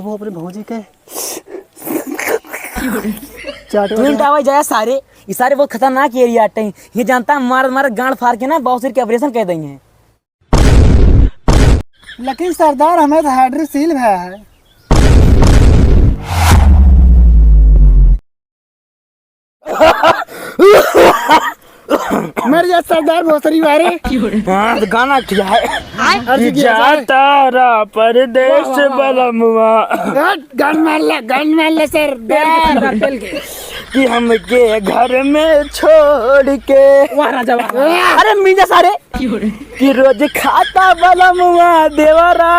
कबो अपने भौजी के आवाज जाया सारे ये सारे बहुत खतरनाक एरिया आते हैं। ये जानता है मार मार गांड फाड़ के ना बहुत सिर के ऑपरेशन कर देंगे। लेकिन सरदार हमें तो हाइड्रोसील है। मर जा सरदार भोसरी मारे। हाँ तो गाना क्या है जाता रा परदेश बलमुआ गन मार ले सरदार कि हमके घर में छोड़ के अरे मीजा सारे कि रोज खाता बलमुआ देवरा।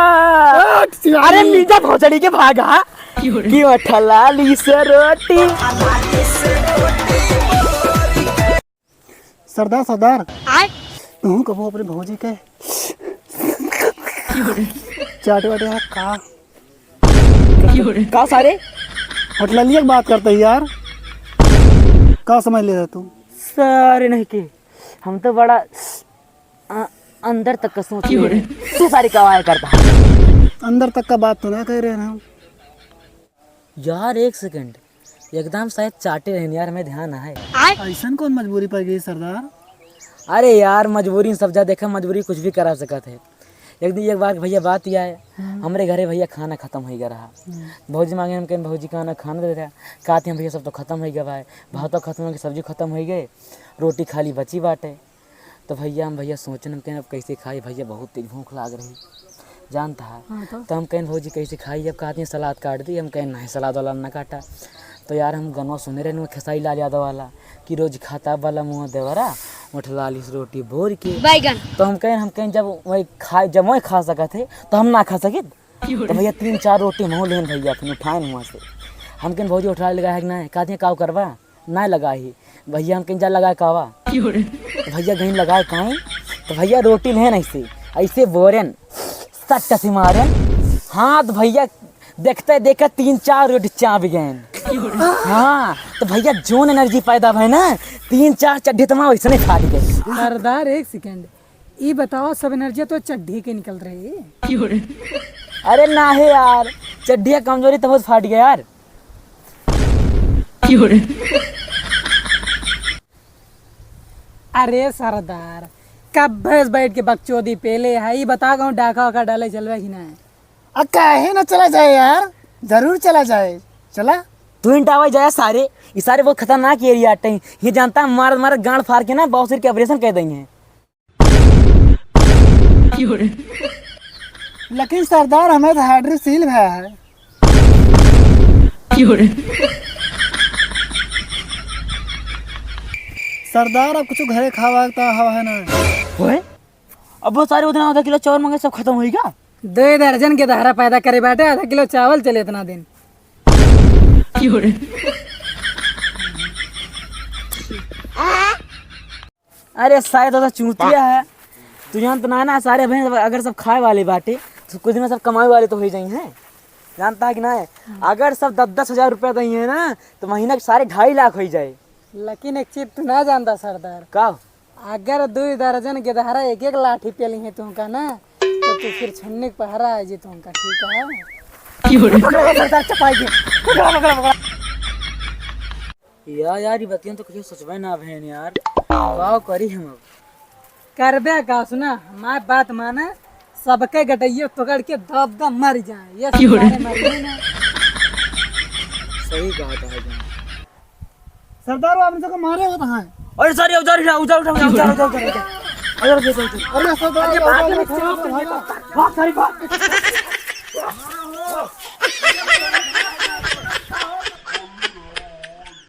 अरे मीजा भोसड़ी के भागा कि ठलाली से रोटी। सरदार तू कबो अपने भौजी के चाट वाटे का सारे होटलिया की बात करते है यार। का समझ ले रहा तू? सारे नहीं के हम तो बड़ा अंदर तक का सोच रहे तू सारी कवाय करता अंदर तक का बात तो ना कह रहे हैं यार। एक सेकंड एकदम शायद चाटे रहने यार हमें ध्यान है। ऐसा कौन मजबूरी पड़ गई सरदार? अरे यार मजबूरी सब जा देखा मजबूरी कुछ भी करा सकत है। एक दिन एक बार भैया बात यह है हमारे घरे भैया खाना खत्म हो गया रहा। भौजी मांगे हम कहें भौजी खाना दे रहा कहते हैं भैया सब तो खत्म हो गया भाई भात तो खत्म हो गया सब्जी खत्म हो गए रोटी खाली बची बाटे। तो भैया सोचन हम कहें अब कैसे खाई भैया बहुत तेज भूख लाग रही जानता है। तो हम कहें भौजी कैसे खाई अब कहते हैं सलाद काट दी। हम कहें नहीं सलाद वाला ना काटा। तो यार हम गनवा सुने रहे खेसारी लाल यादव वाला कि रोज खाता वाला मुँह देवरा उठ लाली रोटी बोर के बैगन। तो हम कहें जब वही खा सका थे तो हम ना खा सके। तो भैया 3-4 रोटी मुँह लेन भैया फिर उठाए वहाँ से। हम कहें भौजी उठा लगा है कि नहीं कहते हैं काव करवा ना लगा ही भैया हम कहें जा लगाए कावा। तो भैया कहीं लगाए कहीं तो भैया रोटी लेन ऐसे बोरन सट्टा से मारन। हाँ तो भैया देखते 3-4 रोटी चाप गए। हाँ तो भैया जोन एनर्जी पैदा भाई ना 3-4 चड्ढी तमा वैसे नहीं फाट गए। सरदार एक सेकंड ये बताओ सब एनर्जी तो चड्ढी के निकल रही। अरे ना है यार चड्ढिया कमजोरी तो बहुत फाट गया यार। अरे सरदार कब भैंस बैठ के बकचोदी पेले है ये बता गाँव डाका वाका डाले चलवा ही ना है। काहे ना चला जाए यार जरूर चला जाए चला। तू इंटावा जाया सारे ये सारे बहुत खतरनाक एरिया आते हैं। ये जानता है मार मार गांड फाड़ के ना बहुत सिर के ऑपरेशन कर देंगे। लेकिन सरदार हमें तो हाइड्रोसील है। सरदार अब कुछ घरे खावा हवा है ना होए अब बहुत सारे उतना आधा किलो चावल मंगे सब खत्म हो गया। 2 दर्जन के दहरा पैदा करे बाटे आधा किलो चावल चले इतना दिन। अरे शायद तो चूतिया है तू जानता ना सारे भैंस अगर सब खाए वाले बाटे तो कुछ दिन सब कमाए वाले तो हो जाए हैं जानता है कि ना। अगर सब 10-10 हजार रुपया दही है ना तो महीना के सारे 2.5 लाख हो जाए। लेकिन एक चीज तू ना जानता सरदार का अगर 2 दर्जन के दहरा 1-1 लाठी पेली है तुमका ना तो तू फिर छन्ने पहरा है जी तुमका ठीक है। यार ये बतियां तो कुछ सोचबे ना बहन यार वाव करी हम अब करबे का सुना हमारी बात माने सबके गटैये पकड़ के दब मर जाए ये मर ना। सही कहा था सरदार आपने तो मारे होता है। अरे सॉरी उधर अरे सरदार